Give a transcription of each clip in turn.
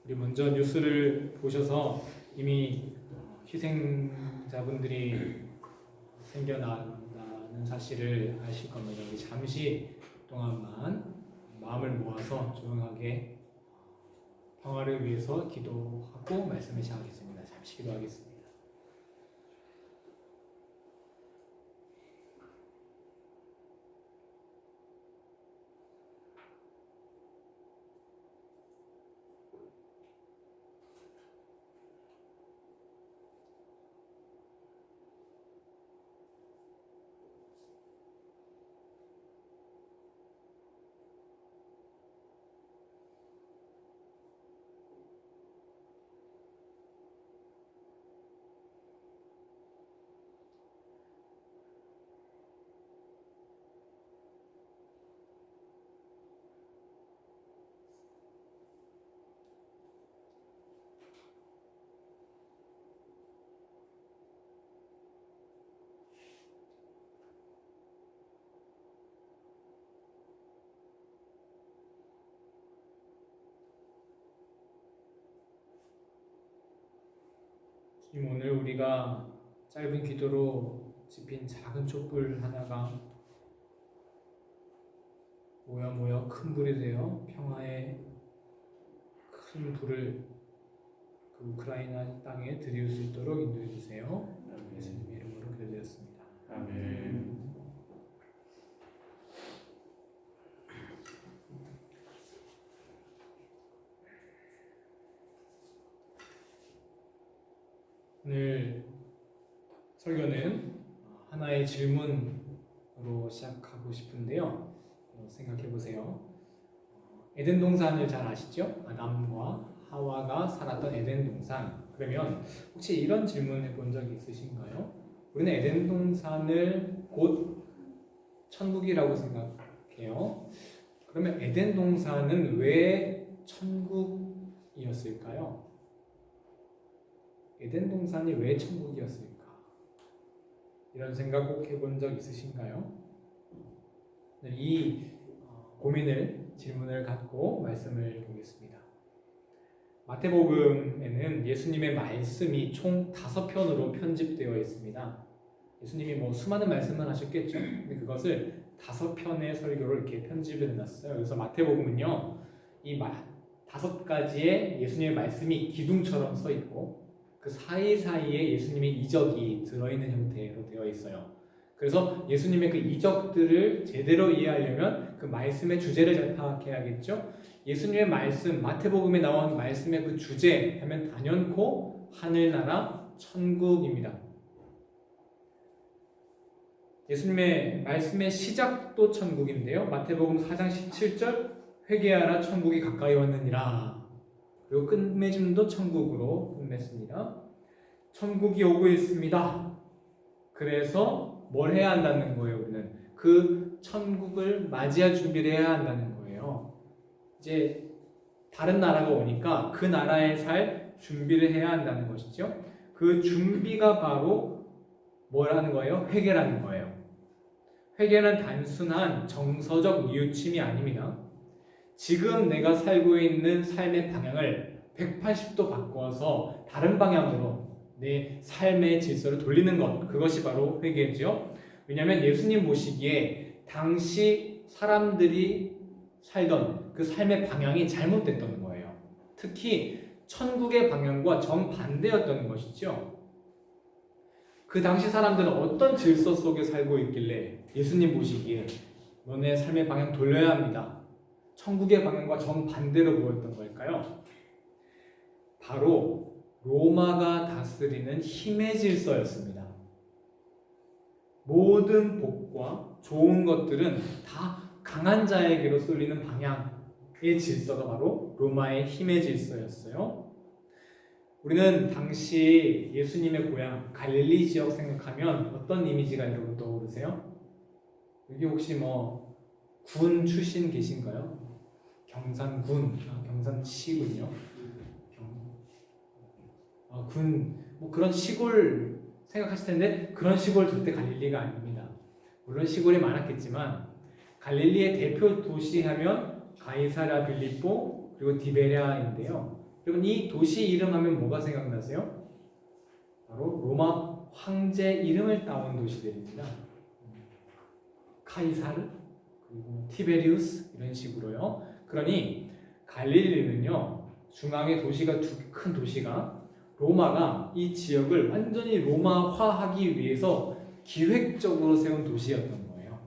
우리 먼저 뉴스를 보셔서 이미 희생자분들이 생겨나는 사실을 아실 겁니다. 우리 잠시 동안만 마음을 모아서 조용하게 평화를 위해서 기도하고 말씀을 시작하겠습니다. 잠시 기도하겠습니다. 오늘 우리가 짧은 기도로 지핀 작은 촛불 하나가 모여 큰 불이 되어 평화의 큰 불을 그 우크라이나 땅에 드릴 수 있도록 인도해 주세요. 예수님의 이름으로 기도드렸습니다. 아멘. 오늘 설교는 하나의 질문으로 시작하고 싶은데요. 생각해 보세요. 에덴 동산을 잘 아시죠? 아담과 하와가 살았던 에덴 동산. 그러면 혹시 이런 질문을 본 적이 있으신가요? 우리는 에덴 동산을 곧 천국이라고 생각해요. 그러면 에덴 동산은 왜 천국이었을까요? 에덴 동산이 왜 천국이었을까? 이런 생각 꼭 해본 적 있으신가요? 이 질문을 갖고 말씀을 보겠습니다. 마태복음에는 예수님의 말씀이 총 5편으로 편집되어 있습니다. 예수님이 수많은 말씀을 하셨겠죠. 근데 그것을 5편의 설교로 이렇게 편집을 해놨어요. 그래서 마태복음은요, 이 5가지의 예수님의 말씀이 기둥처럼 서 있고 그 사이사이에 예수님의 이적이 들어있는 형태로 되어 있어요. 그래서 예수님의 그 이적들을 제대로 이해하려면 그 말씀의 주제를 잘 파악해야겠죠. 예수님의 말씀, 마태복음에 나온 말씀의 그 주제 하면 단연코 하늘나라 천국입니다. 예수님의 말씀의 시작도 천국인데요. 마태복음 4장 17절 회개하라 천국이 가까이 왔느니라. 그리고 끝맺음도 천국으로 끝맺습니다. 천국이 오고 있습니다. 그래서 뭘 해야 한다는 거예요? 우리는 그 천국을 맞이할 준비를 해야 한다는 거예요. 이제 다른 나라가 오니까 그 나라에 살 준비를 해야 한다는 것이죠. 그 준비가 바로 뭐라는 거예요? 회개라는 거예요. 회개는 단순한 정서적 뉘우침이 아닙니다. 지금 내가 살고 있는 삶의 방향을 180도 바꿔서 다른 방향으로 내 삶의 질서를 돌리는 것, 그것이 바로 회개죠. 왜냐하면 예수님 보시기에 당시 사람들이 살던 그 삶의 방향이 잘못됐던 거예요. 특히 천국의 방향과 정반대였던 것이죠. 그 당시 사람들은 어떤 질서 속에 살고 있길래 예수님 보시기에 너네 삶의 방향 돌려야 합니다, 천국의 방향과 정반대로 보였던 걸까요? 바로 로마가 다스리는 힘의 질서였습니다. 모든 복과 좋은 것들은 다 강한 자에게로 쏠리는 방향의 질서가 바로 로마의 힘의 질서였어요. 우리는 당시 예수님의 고향 갈릴리 지역 생각하면 어떤 이미지가 여러분 떠오르세요? 여기 혹시 군 출신 계신가요? 경산군, 경산시군요. 군, 그런 시골 생각하실 텐데 그런 시골 절대 갈릴리가 아닙니다. 물론 시골이 많았겠지만 갈릴리의 대표 도시 하면 가이사랴 빌립보 그리고 디베랴인데요. 여러분 이 도시 이름 하면 뭐가 생각나세요? 바로 로마 황제 이름을 따온 도시들입니다. 카이사르, 그리고 티베리우스 이런 식으로요. 그러니 갈릴리는요 중앙의 도시가 큰 도시가 로마가 이 지역을 완전히 로마화하기 위해서 기획적으로 세운 도시였던 거예요.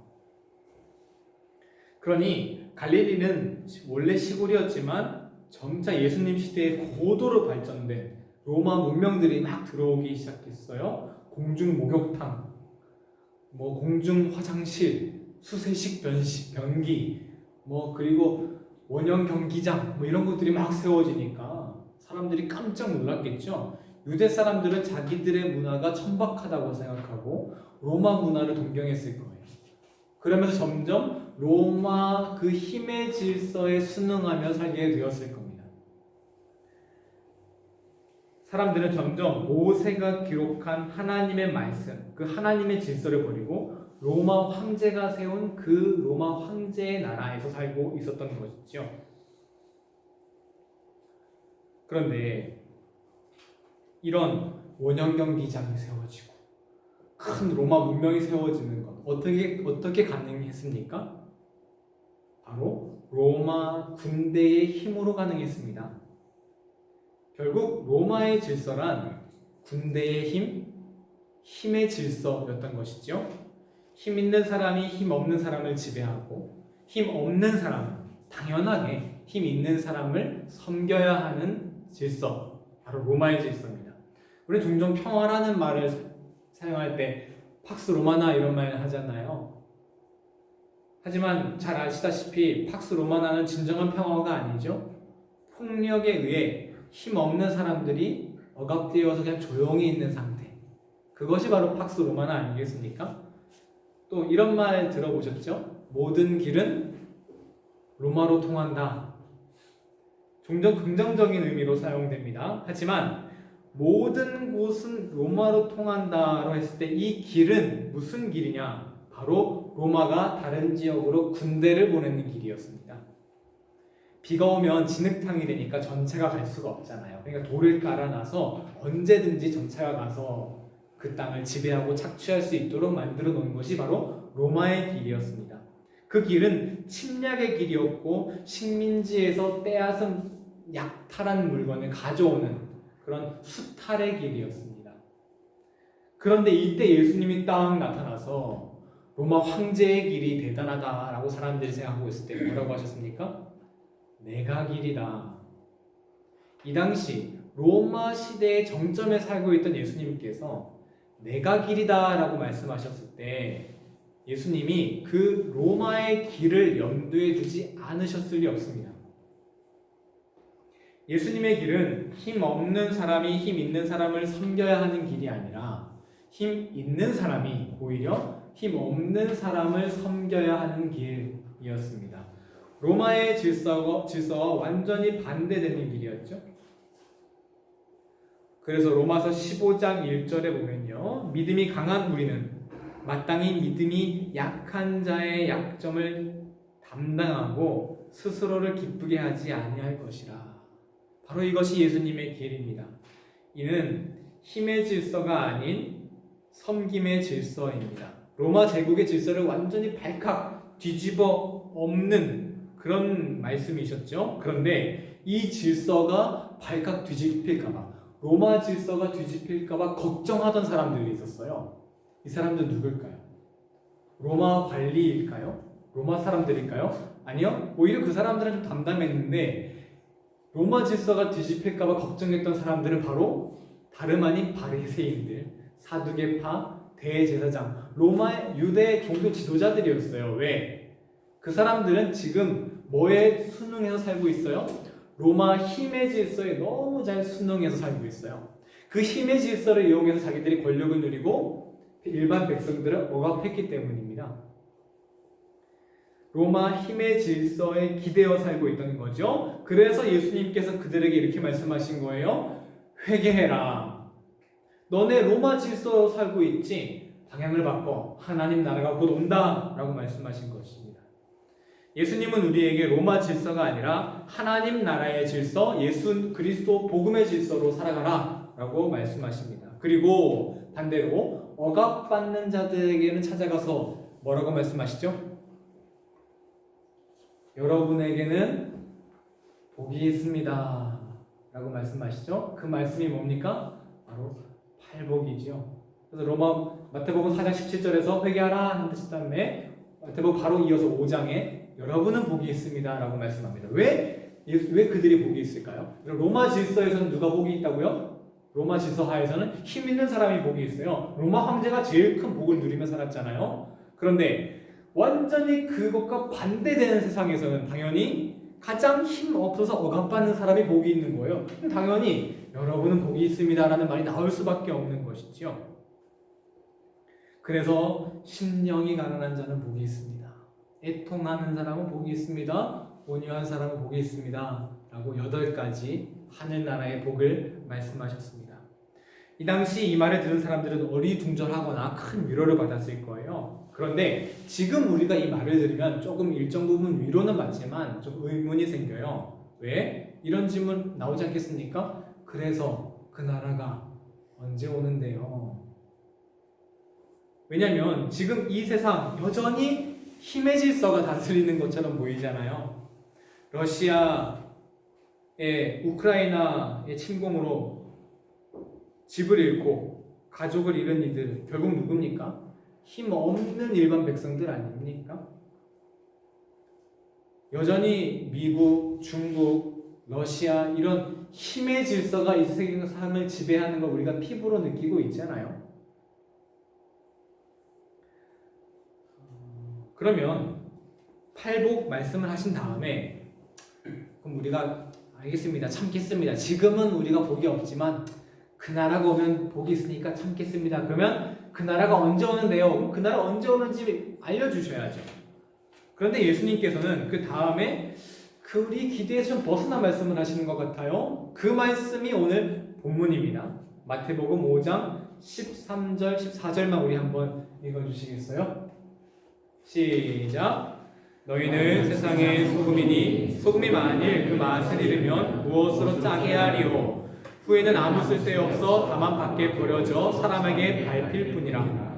그러니 갈릴리는 원래 시골이었지만 점차 예수님 시대에 고도로 발전된 로마 문명들이 막 들어오기 시작했어요. 공중 목욕탕, 뭐 공중 화장실, 수세식 변기, 뭐 그리고 원형 경기장 뭐 이런 것들이 막 세워지니까 사람들이 깜짝 놀랐겠죠. 유대 사람들은 자기들의 문화가 천박하다고 생각하고 로마 문화를 동경했을 거예요. 그러면서 점점 로마 그 힘의 질서에 순응하며 살게 되었을 겁니다. 사람들은 점점 모세가 기록한 하나님의 말씀, 그 하나님의 질서를 버리고 로마 황제가 세운 그 로마 황제의 나라에서 살고 있었던 것이죠. 그런데 이런 원형 경기장이 세워지고 큰 로마 문명이 세워지는 것 어떻게 가능했습니까? 바로 로마 군대의 힘으로 가능했습니다. 결국 로마의 질서란 군대의 힘의 질서였던 것이죠. 힘 있는 사람이 힘 없는 사람을 지배하고 힘 없는 사람, 당연하게 힘 있는 사람을 섬겨야 하는 질서, 바로 로마의 질서입니다. 우리 종종 평화라는 말을 사용할 때 팍스 로마나 이런 말 하잖아요. 하지만 잘 아시다시피 팍스 로마나는 진정한 평화가 아니죠. 폭력에 의해 힘 없는 사람들이 억압되어서 그냥 조용히 있는 상태. 그것이 바로 팍스 로마나 아니겠습니까? 또 이런 말 들어보셨죠? 모든 길은 로마로 통한다. 종종 긍정적인 의미로 사용됩니다. 하지만 모든 곳은 로마로 통한다로 했을 때 이 길은 무슨 길이냐? 바로 로마가 다른 지역으로 군대를 보내는 길이었습니다. 비가 오면 진흙탕이 되니까 전체가 갈 수가 없잖아요. 그러니까 돌을 깔아놔서 언제든지 전체가 가서 그 땅을 지배하고 착취할 수 있도록 만들어 놓은 것이 바로 로마의 길이었습니다. 그 길은 침략의 길이었고 식민지에서 빼앗은 약탈한 물건을 가져오는 그런 수탈의 길이었습니다. 그런데 이때 예수님이 딱 나타나서 로마 황제의 길이 대단하다라고 사람들이 생각하고 있을 때 뭐라고 하셨습니까? 내가 길이다. 이 당시 로마 시대의 정점에 살고 있던 예수님께서 내가 길이다 라고 말씀하셨을 때 예수님이 그 로마의 길을 염두에 두지 않으셨을 리 없습니다. 예수님의 길은 힘 없는 사람이 힘 있는 사람을 섬겨야 하는 길이 아니라 힘 있는 사람이 오히려 힘 없는 사람을 섬겨야 하는 길이었습니다. 로마의 질서와 완전히 반대되는 길이었죠. 그래서 로마서 15장 1절에 보면요. 믿음이 강한 우리는 마땅히 믿음이 약한 자의 약점을 담당하고 스스로를 기쁘게 하지 아니할 것이라. 바로 이것이 예수님의 길입니다. 이는 힘의 질서가 아닌 섬김의 질서입니다. 로마 제국의 질서를 완전히 발칵 뒤집어 엎는 그런 말씀이셨죠. 그런데 이 질서가 발칵 뒤집힐까봐, 로마 질서가 뒤집힐까봐 걱정하던 사람들이 있었어요. 이 사람들 누굴까요? 로마 관리일까요? 로마 사람들일까요? 아니요. 오히려 그 사람들은 좀 담담했는데 로마 질서가 뒤집힐까봐 걱정했던 사람들은 바로 다름 아닌 바리새인들, 사두개파, 대제사장, 로마 유대 종교 지도자들이었어요. 왜? 그 사람들은 지금 뭐에 순응해서 살고 있어요? 로마 힘의 질서에 너무 잘 순응해서 살고 있어요. 그 힘의 질서를 이용해서 자기들이 권력을 누리고 일반 백성들을 억압했기 때문입니다. 로마 힘의 질서에 기대어 살고 있던 거죠. 그래서 예수님께서 그들에게 이렇게 말씀하신 거예요. 회개해라. 너네 로마 질서로 살고 있지? 방향을 바꿔. 하나님 나라가 곧 온다. 라고 말씀하신 것입니다. 예수님은 우리에게 로마 질서가 아니라 하나님 나라의 질서, 예수 그리스도 복음의 질서로 살아가라 라고 말씀하십니다. 그리고 반대로 억압받는 자들에게는 찾아가서 뭐라고 말씀하시죠? 여러분에게는 복이 있습니다 라고 말씀하시죠. 그 말씀이 뭡니까? 바로 팔복이죠. 그래서 마태복음 4장 17절에서 회개하라 하는 뜻 다음에 마태복음 바로 이어서 5장에 여러분은 복이 있습니다 라고 말씀합니다. 왜 그들이 복이 있을까요? 로마 질서에서는 누가 복이 있다고요? 로마 질서 하에서는 힘 있는 사람이 복이 있어요. 로마 황제가 제일 큰 복을 누리며 살았잖아요. 그런데 완전히 그것과 반대되는 세상에서는 당연히 가장 힘 없어서 억압받는 사람이 복이 있는 거예요. 당연히 여러분은 복이 있습니다 라는 말이 나올 수밖에 없는 것이죠. 그래서 심령이 가난한 자는 복이 있습니다. 애통하는 사람은 복이 있습니다. 온유한 사람은 복이 있습니다 라고 8가지 하늘나라의 복을 말씀하셨습니다. 이 당시 이 말을 들은 사람들은 어리둥절하거나 큰 위로를 받았을 거예요. 그런데 지금 우리가 이 말을 들으면 조금 일정 부분 위로는 받지만 좀 의문이 생겨요. 왜? 이런 질문 나오지 않겠습니까? 그래서 그 나라가 언제 오는데요? 왜냐하면 지금 이 세상 여전히 힘의 질서가 다스리는 것처럼 보이잖아요. 러시아의 우크라이나의 침공으로 집을 잃고 가족을 잃은 이들 결국 누굽니까? 힘 없는 일반 백성들 아닙니까? 여전히 미국, 중국, 러시아 이런 힘의 질서가 이 세상을 지배하는 걸 우리가 피부로 느끼고 있잖아요. 그러면 팔복 말씀을 하신 다음에 그럼 우리가 알겠습니다. 참겠습니다. 지금은 우리가 복이 없지만 그 나라가 오면 복이 있으니까 참겠습니다. 그러면 그 나라가 언제 오는데요? 그럼 그 나라 언제 오는지 알려주셔야죠. 그런데 예수님께서는 그 다음에 우리 기대에서 좀 벗어난 말씀을 하시는 것 같아요. 그 말씀이 오늘 본문입니다. 마태복음 5장 13절, 14절만 우리 한번 읽어주시겠어요? 시작! 너희는 세상의 소금이니 소금이 만일 그 맛을 잃으면 무엇으로 짜게 하리요? 후에는 아무 쓸데없어 다만 밖에 버려져 사람에게 밟힐 뿐이라.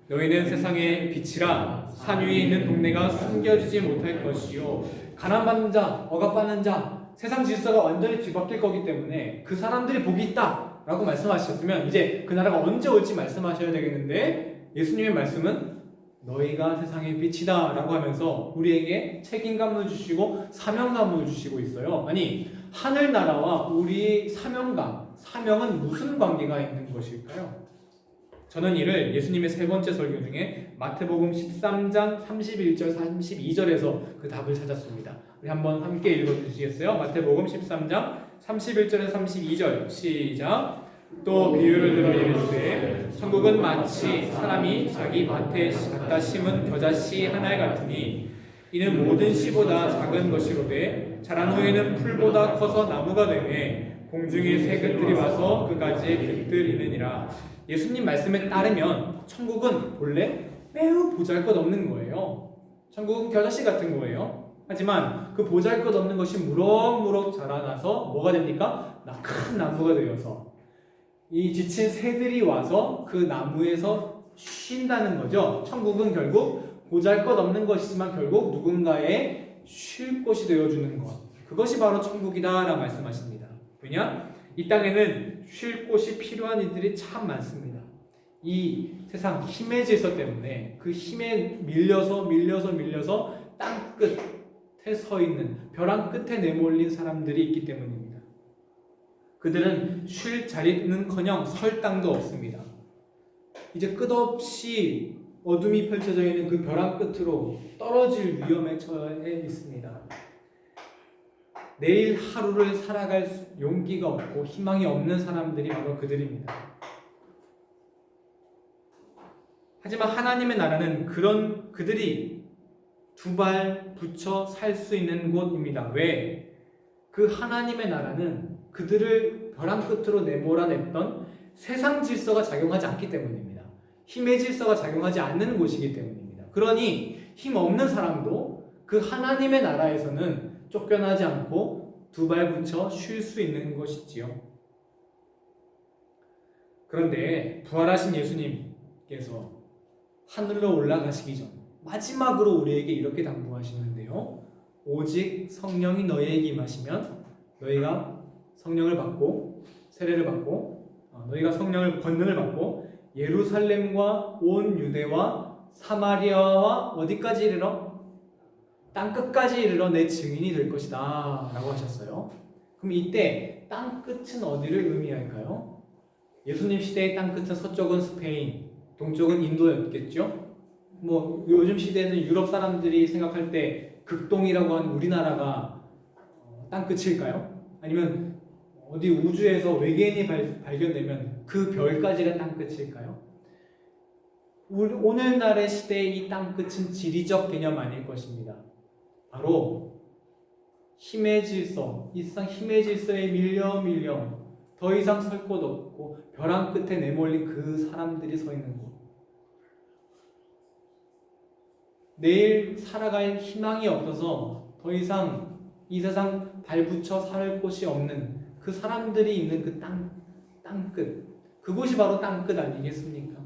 너희는 세상의 빛이라. 산 위에 있는 동네가 숨겨지지 못할 것이요 가난받는 자, 억압받는 자, 세상 질서가 완전히 뒤바뀔 거기 때문에 그 사람들이 복이 있다 라고 말씀하셨으면 이제 그 나라가 언제 올지 말씀하셔야 되겠는데 예수님의 말씀은 너희가 세상의 빛이다 라고 하면서 우리에게 책임감을 주시고 사명감을 주시고 있어요. 아니 하늘나라와 우리의 사명은 무슨 관계가 있는 것일까요? 저는 이를 예수님의 세 번째 설교 중에 마태복음 13장 31절 32절에서 그 답을 찾았습니다. 우리 한번 함께 읽어주시겠어요? 마태복음 13장 31절에서 32절 시작! 또 비유를 들어 이르시되 천국은 마치 사람이 자기 밭에 갖다 심은 겨자씨 하나 같으니 이는 모든 씨보다 작은 것이로되 자란 후에는 풀보다 커서 나무가 되매 공중의 새들이 와서 그 가지에 깃들이느니라. 예수님 말씀에 따르면 천국은 본래 매우 보잘것없는 거예요. 천국은 겨자씨 같은 거예요. 하지만 그 보잘것없는 것이 무럭무럭 자라나서 뭐가 됩니까? 큰 나무가 되어서 이 지친 새들이 와서 그 나무에서 쉰다는 거죠. 천국은 결국 보잘것없는 것이지만 결국 누군가의 쉴 곳이 되어주는 것, 그것이 바로 천국이다 라고 말씀하십니다. 왜냐? 이 땅에는 쉴 곳이 필요한 이들이 참 많습니다. 이 세상 힘의 질서 때문에 그 힘에 밀려서 땅 끝에 서 있는 벼랑 끝에 내몰린 사람들이 있기 때문입니다. 그들은 쉴 자리는커녕 설 땅도 없습니다. 이제 끝없이 어둠이 펼쳐져 있는 그 벼랑 끝으로 떨어질 위험에 처해 있습니다. 내일 하루를 살아갈 용기가 없고 희망이 없는 사람들이 바로 그들입니다. 하지만 하나님의 나라는 그런 그들이 두 발 붙여 살 수 있는 곳입니다. 왜? 그 하나님의 나라는 그들을 벼랑 끝으로 내몰아냈던 세상 질서가 작용하지 않기 때문입니다. 힘의 질서가 작용하지 않는 곳이기 때문입니다. 그러니 힘 없는 사람도 그 하나님의 나라에서는 쫓겨나지 않고 두 발 붙여 쉴 수 있는 것이지요. 그런데 부활하신 예수님께서 하늘로 올라가시기 전 마지막으로 우리에게 이렇게 당부하시는데요. 오직 성령이 너희에게 임하시면 너희가 성령을 받고 세례를 받고 너희가 성령을 권능을 받고 예루살렘과 온 유대와 사마리아와 어디까지 이르러? 땅끝까지 이르러 내 증인이 될 것이다 라고 하셨어요. 그럼 이때 땅끝은 어디를 의미할까요? 예수님 시대의 땅끝은 서쪽은 스페인, 동쪽은 인도였겠죠. 뭐 요즘 시대는 유럽 사람들이 생각할 때 극동이라고 하는 우리나라가 땅끝일까요? 아니면 어디 우주에서 외계인이 발견되면 그 별까지가 땅끝일까요? 오늘날의 시대의 이 땅끝은 지리적 개념 아닐 것입니다. 바로 힘의 질서, 이 세상 힘의 질서에 밀려 더 이상 설 곳 없고 벼랑 끝에 내몰린 그 사람들이 서 있는 곳. 내일 살아갈 희망이 없어서 더 이상 이 세상 발붙여 살 곳이 없는 그 사람들이 있는 그 땅끝. 그곳이 바로 땅끝 아니겠습니까?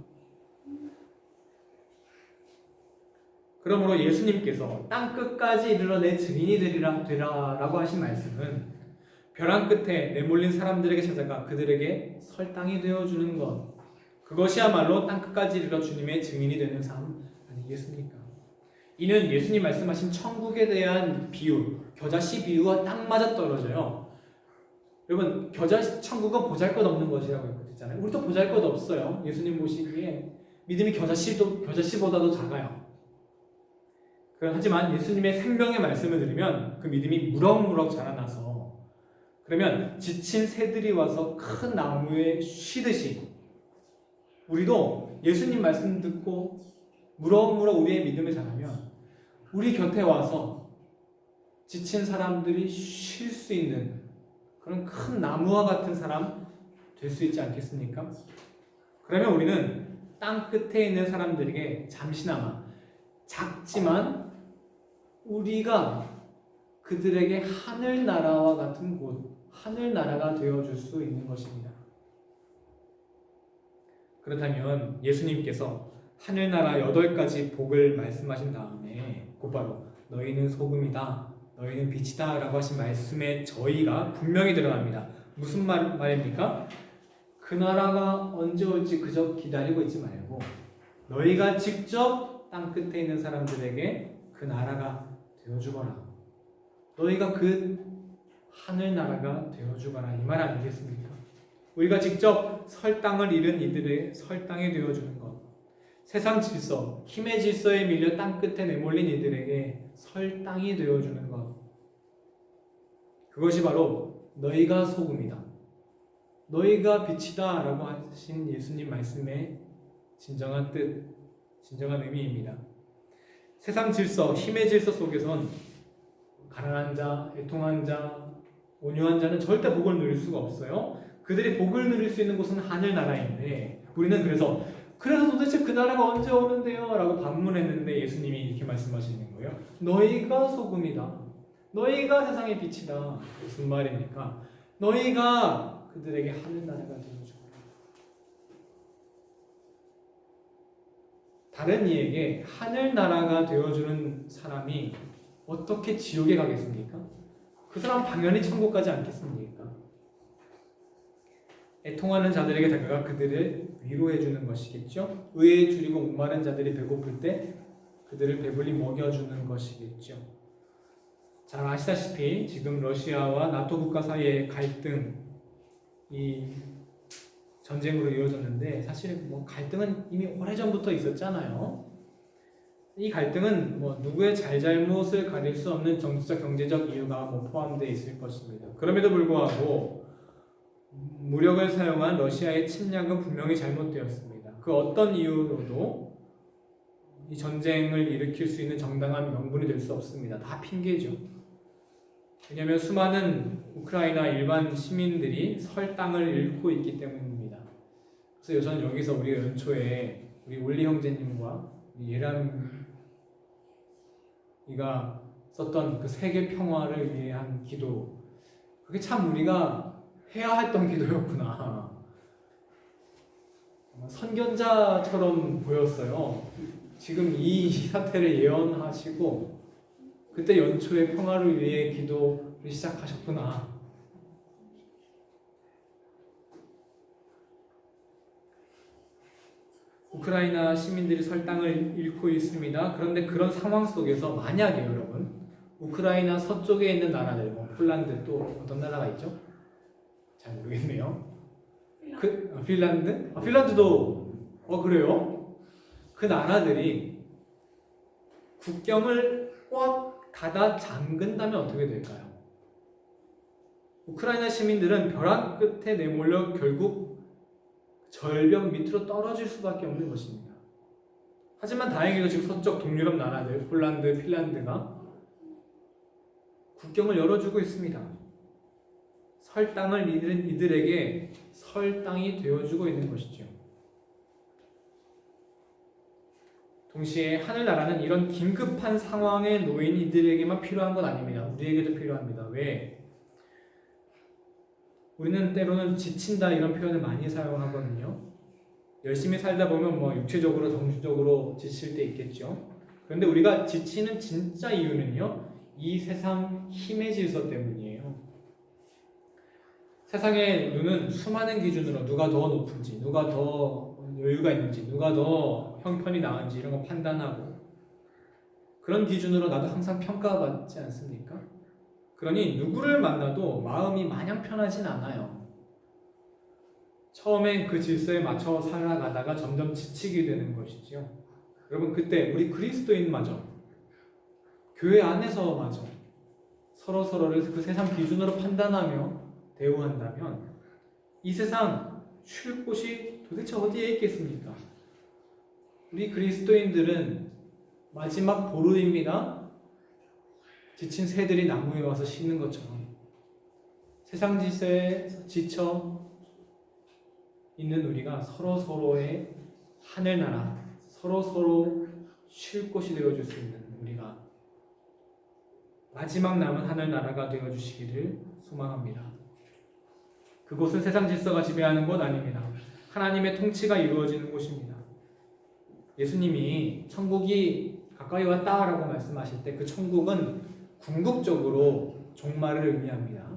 그러므로 예수님께서 땅끝까지 이르러 내 증인이 되라라고 하신 말씀은 벼랑 끝에 내몰린 사람들에게 찾아가 그들에게 설당이 되어주는 것, 그것이야말로 땅끝까지 이르러 주님의 증인이 되는 삶 아니겠습니까? 이는 예수님 말씀하신 천국에 대한 비유, 겨자씨 비유와 딱 맞아 떨어져요. 여러분, 천국은 보잘것없는 것이라고 했잖아요. 우리도 보잘것 없어요. 예수님 보시기에 믿음이 겨자씨보다도 작아요. 하지만 예수님의 생명의 말씀을 들으면 그 믿음이 무럭무럭 자라나서 그러면 지친 새들이 와서 큰 나무에 쉬듯이 우리도 예수님 말씀 듣고 무럭무럭 우리의 믿음을 자라면 우리 곁에 와서 지친 사람들이 쉴 수 있는 그런 큰 나무와 같은 사람 될 수 있지 않겠습니까? 그러면 우리는 땅 끝에 있는 사람들에게 잠시나마 작지만 우리가 그들에게 하늘나라와 같은 곳, 하늘나라가 되어줄 수 있는 것입니다. 그렇다면 예수님께서 하늘나라 8가지 복을 말씀하신 다음에 곧바로 너희는 소금이다, 너희는 빛이다 라고 하신 말씀에 저희가 분명히 드러납니다. 무슨 말입니까? 그 나라가 언제 올지 그저 기다리고 있지 말고 너희가 직접 땅끝에 있는 사람들에게 그 나라가 되어주거라. 너희가 그 하늘나라가 되어주거라 이 말 아니겠습니까? 우리가 직접 설당을 잃은 이들의 설당이 되어주는 것, 세상 질서, 힘의 질서에 밀려 땅끝에 내몰린 이들에게 설당이 되어주는 것, 그것이 바로 너희가 소금이다, 너희가 빛이다 라고 하신 예수님 말씀의 진정한 뜻, 진정한 의미입니다. 세상 질서, 힘의 질서 속에선 가난한 자, 애통한 자, 온유한 자는 절대 복을 누릴 수가 없어요. 그들이 복을 누릴 수 있는 곳은 하늘나라인데 우리는 그래서 도대체 그 나라가 언제 오는데요? 라고 반문했는데 예수님이 이렇게 말씀하시는 거예요. 너희가 소금이다. 너희가 세상의 빛이다. 무슨 말입니까? 너희가 그들에게 하늘나라가 되어주고 다른 이에게 하늘나라가 되어주는 사람이 어떻게 지옥에 가겠습니까? 그 사람 당연히 천국 가지 않겠습니까? 애통하는 자들에게 다가가 그들을 위로해 주는 것이겠죠. 의에 줄이고 목마른 자들이 배고플 때 그들을 배불리 먹여주는 것이겠죠. 잘 아시다시피 지금 러시아와 나토 국가 사이의 갈등이 전쟁으로 이어졌는데 사실 갈등은 이미 오래전부터 있었잖아요. 이 갈등은 누구의 잘잘못을 가릴 수 없는 정치적, 경제적 이유가 포함되어 있을 것입니다. 그럼에도 불구하고 무력을 사용한 러시아의 침략은 분명히 잘못되었습니다. 그 어떤 이유로도 이 전쟁을 일으킬 수 있는 정당한 명분이 될 수 없습니다. 다 핑계죠. 왜냐하면 수많은 우크라이나 일반 시민들이 설 땅을 잃고 있기 때문입니다. 그래서 저는 여기서 우리가 연초에 우리 올리 형제님과 우리 예람이가 썼던 그 세계 평화를 위한 기도, 그게 참 우리가 해야 했던 기도였구나. 선견자처럼 보였어요. 지금 이 사태를 예언하시고 그때 연초에 평화를 위해 기도를 시작하셨구나. 우크라이나 시민들이 설당을 잃고 있습니다. 그런데 그런 상황 속에서 만약에 여러분 우크라이나 서쪽에 있는 나라들, 뭐 폴란드 또 어떤 나라가 있죠? 잘 모르겠네요. 핀란드? 핀란드도 그래요? 그 나라들이 국경을 꽉 닫아 잠근다면 어떻게 될까요? 우크라이나 시민들은 벼랑 끝에 내몰려 결국 절벽 밑으로 떨어질 수밖에 없는 것입니다. 하지만 다행히도 지금 서쪽 동유럽 나라들, 폴란드, 핀란드가 국경을 열어주고 있습니다. 설 땅을 잃은 이들에게 설 땅이 되어주고 있는 것이죠. 동시에 하늘나라는 이런 긴급한 상황에 놓인 이들에게만 필요한 건 아닙니다. 우리에게도 필요합니다. 왜? 우리는 때로는 지친다 이런 표현을 많이 사용하거든요. 열심히 살다 보면 뭐 육체적으로 정신적으로 지칠 때 있겠죠. 그런데 우리가 지치는 진짜 이유는요, 이 세상 힘의 질서 때문이에요. 세상의 눈은 수많은 기준으로 누가 더 높은지, 누가 더 여유가 있는지, 누가 더 형편이 나은지 이런 거 판단하고, 그런 기준으로 나도 항상 평가받지 않습니까? 그러니 누구를 만나도 마음이 마냥 편하진 않아요. 처음엔 그 질서에 맞춰 살아가다가 점점 지치게 되는 것이죠. 여러분, 그때 우리 그리스도인마저, 교회 안에서마저 서로를 그 세상 기준으로 판단하며 대우한다면 이 세상 쉴 곳이 도대체 어디에 있겠습니까? 우리 그리스도인들은 마지막 보루입니다. 지친 새들이 나무에 와서 쉬는 것처럼 세상 질서에 지쳐 있는 우리가 서로의 하늘나라, 서로 쉴 곳이 되어줄 수 있는 우리가 마지막 남은 하늘나라가 되어주시기를 소망합니다. 그곳은 세상 질서가 지배하는 곳 아닙니다. 하나님의 통치가 이루어지는 곳입니다. 예수님이 천국이 가까이 왔다라고 말씀하실 때 그 천국은 궁극적으로 종말을 의미합니다.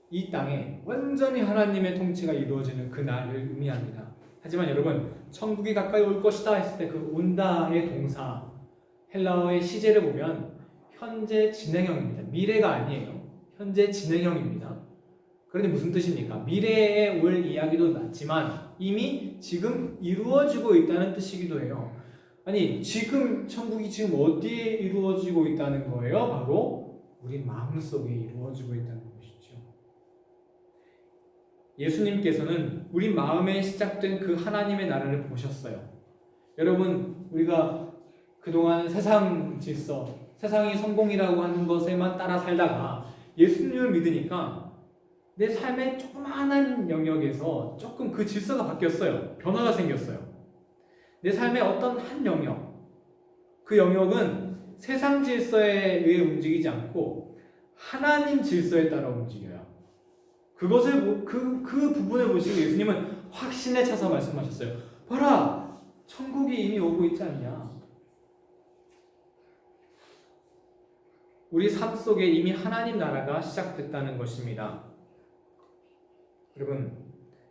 이 땅에 완전히 하나님의 통치가 이루어지는 그 날을 의미합니다. 하지만 여러분, 천국이 가까이 올 것이다 했을 때 그 온다의 동사, 헬라어의 시제를 보면 현재 진행형입니다. 미래가 아니에요. 현재 진행형입니다. 그런데 무슨 뜻입니까? 미래에 올 이야기도 맞지만 이미 지금 이루어지고 있다는 뜻이기도 해요. 아니, 지금 천국이 지금 어디에 이루어지고 있다는 거예요? 바로 우리 마음속에 이루어지고 있다는 것이죠. 예수님께서는 우리 마음에 시작된 그 하나님의 나라를 보셨어요. 여러분, 우리가 그동안 세상 질서, 세상이 성공이라고 하는 것에만 따라 살다가 예수님을 믿으니까 내 삶의 조그마한 영역에서 조금 그 질서가 바뀌었어요. 변화가 생겼어요. 내 삶의 어떤 한 영역, 그 영역은 세상 질서에 의해 움직이지 않고 하나님 질서에 따라 움직여요. 그것을 그 부분을 보시고 예수님은 확신에 차서 말씀하셨어요. 봐라, 천국이 이미 오고 있지 않냐. 우리 삶 속에 이미 하나님 나라가 시작됐다는 것입니다. 여러분,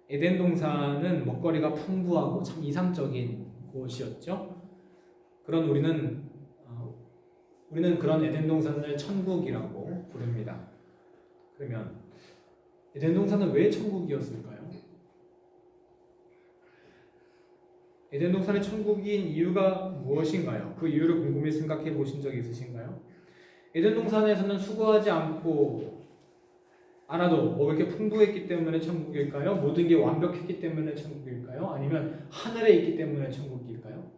에덴 동산은 먹거리가 풍부하고 참 이상적인 곳이었죠. 그런 우리는 그런 에덴 동산을 천국이라고 부릅니다. 그러면 에덴 동산은 왜 천국이었을까요? 에덴 동산이 천국인 이유가 무엇인가요? 그 이유를 곰곰이 생각해 보신 적이 있으신가요? 에덴 동산에서는 수고하지 않아도 뭐 이렇게 풍부했기 때문에 천국일까요? 모든 게 완벽했기 때문에 천국일까요? 아니면 하늘에 있기 때문에 천국일까요?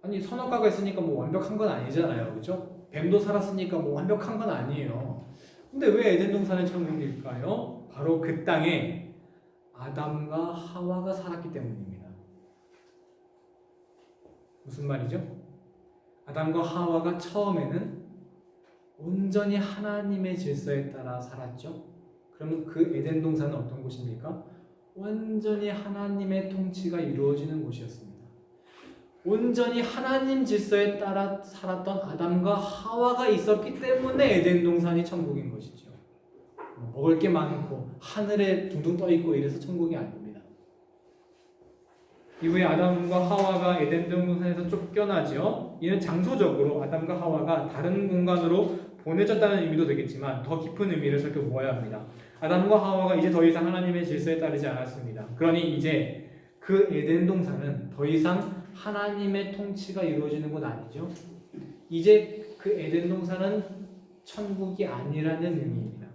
아니, 선악과가 있으니까 뭐 완벽한 건 아니잖아요, 그렇죠? 뱀도 살았으니까 뭐 완벽한 건 아니에요. 근데 왜 에덴 동산의 천국일까요? 바로 그 땅에 아담과 하와가 살았기 때문입니다. 무슨 말이죠? 아담과 하와가 처음에는 온전히 하나님의 질서에 따라 살았죠. 그러면 그 에덴 동산은 어떤 곳입니까? 완전히 하나님의 통치가 이루어지는 곳이었습니다. 온전히 하나님 질서에 따라 살았던 아담과 하와가 있었기 때문에 에덴 동산이 천국인 것이죠. 먹을 게 많고 하늘에 둥둥 떠 있고 이래서 천국이 아닙니다. 이후에 아담과 하와가 에덴 동산에서 쫓겨나죠. 이는 장소적으로 아담과 하와가 다른 공간으로 보내졌다는 의미도 되겠지만 더 깊은 의미를 살펴보아야 합니다. 아담과 하와가 이제 더 이상 하나님의 질서에 따르지 않았습니다. 그러니 이제 그 에덴 동산은 더 이상 하나님의 통치가 이루어지는 건 아니죠. 이제 그 에덴 동산은 천국이 아니라는 의미입니다.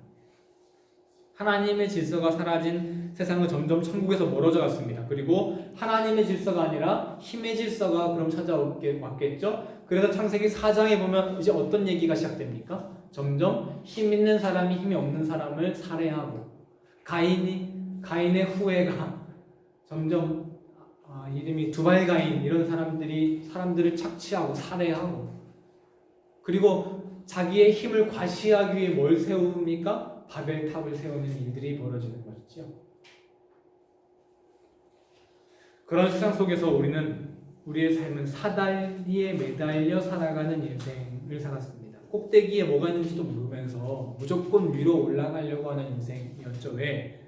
하나님의 질서가 사라진 세상은 점점 천국에서 멀어져 갔습니다. 그리고 하나님의 질서가 아니라 힘의 질서가 그럼 찾아왔겠죠. 그래서 창세기 4장에 보면 이제 어떤 얘기가 시작됩니까? 점점 힘 있는 사람이 힘이 없는 사람을 살해하고 가인의 후예가 점점 이름이 두발가인 이런 사람들을 착취하고 살해하고 그리고 자기의 힘을 과시하기 위해 뭘 세웁니까? 바벨탑을 세우는 일들이 벌어지는 것이죠. 그런 세상 속에서 우리는 우리의 삶은 사다리에 매달려 살아가는 인생을 살았습니다. 꼭대기에 뭐가 있는지도 모르면서 무조건 위로 올라가려고 하는 인생이었죠. 왜?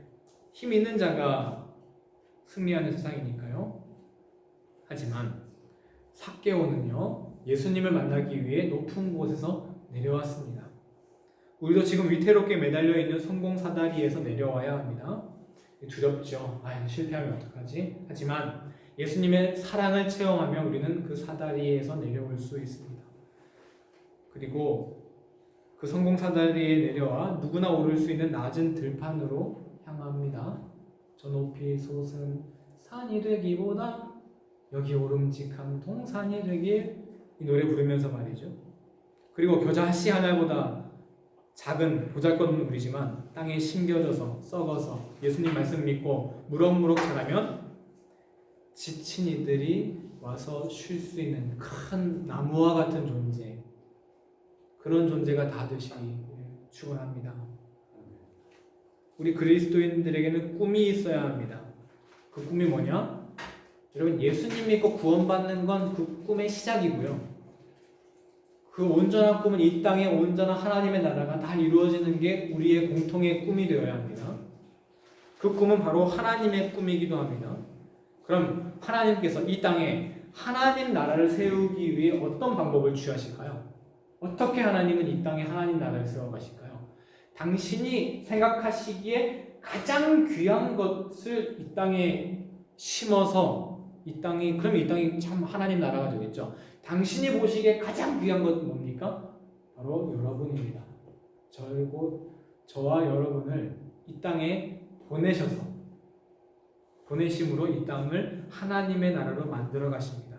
힘 있는 자가 승리하는 세상이니까요. 하지만 삭개오는요, 예수님을 만나기 위해 높은 곳에서 내려왔습니다. 우리도 지금 위태롭게 매달려 있는 성공 사다리에서 내려와야 합니다. 두렵죠. 실패하면 어떡하지? 하지만 예수님의 사랑을 체험하며 우리는 그 사다리에서 내려올 수 있습니다. 그리고 그 성공 사다리에 내려와 누구나 오를 수 있는 낮은 들판으로 향합니다. 저 높이 솟은 산이 되기보다 여기 오름직한 동산이 되길, 이 노래 부르면서 말이죠. 그리고 겨자 씨 하나보다 작은 보잘것없는 우리지만 땅에 심겨져서 썩어서 예수님 말씀 믿고 무럭무럭 자라면 지친 이들이 와서 쉴 수 있는 큰 나무와 같은 존재, 그런 존재가 다 되시기 축원합니다. 우리 그리스도인들에게는 꿈이 있어야 합니다. 그 꿈이 뭐냐? 여러분, 예수님 믿고 구원받는 건 그 꿈의 시작이고요. 그 온전한 꿈은 이 땅에 온전한 하나님의 나라가 다 이루어지는 게 우리의 공통의 꿈이 되어야 합니다. 그 꿈은 바로 하나님의 꿈이기도 합니다. 그럼 하나님께서 이 땅에 하나님 나라를 세우기 위해 어떤 방법을 취하실까요? 어떻게 하나님은 이 땅에 하나님 나라를 세워가실까요? 당신이 생각하시기에 가장 귀한 것을 이 땅에 심어서 그럼 이 땅이 참 하나님 나라가 되겠죠. 당신이 보시기에 가장 귀한 것은 뭡니까? 바로 여러분입니다. 저와 여러분을 이 땅에 보내심으로 이 땅을 하나님의 나라로 만들어 가십니다.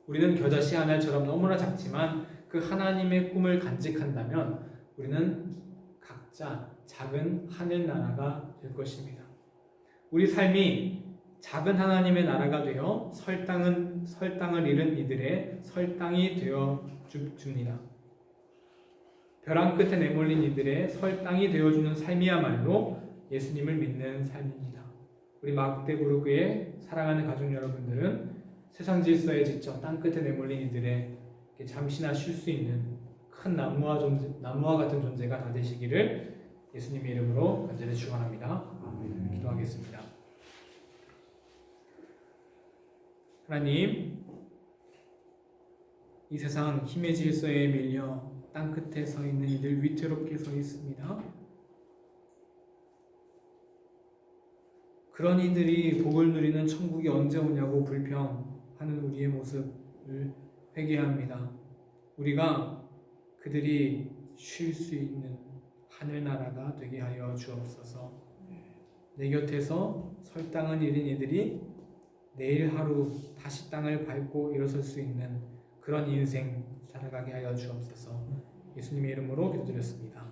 우리는 겨자씨 한 알처럼 너무나 작지만 그 하나님의 꿈을 간직한다면 우리는 각자 작은 하늘 나라가 될 것입니다. 우리 삶이 작은 하나님의 나라가 되어 설당을 잃은 이들의 설당이 되어 줍니다. 벼랑 끝에 내몰린 이들의 설당이 되어주는 삶이야말로 예수님을 믿는 삶입니다. 우리 마그데부르크의 사랑하는 가족 여러분들은 세상 질서에 지쳐 땅 끝에 내몰린 이들의 잠시나 쉴 수 있는 큰 나무와 같은 존재가 다 되시기를 예수님의 이름으로 간절히 축원합니다. 기도하겠습니다. 하나님, 이 세상 힘의 질서에 밀려 땅 끝에 서 있는 이들 위태롭게 서 있습니다. 그런 이들이 복을 누리는 천국이 언제 오냐고 불평하는 우리의 모습을 회개합니다. 우리가 그들이 쉴 수 있는 하늘나라가 되게 하여 주옵소서. 내 곁에서 설당을 잃은 이들이 내일 하루 다시 땅을 밟고 일어설 수 있는 그런 인생 살아가게 하여 주옵소서. 예수님의 이름으로 기도드렸습니다.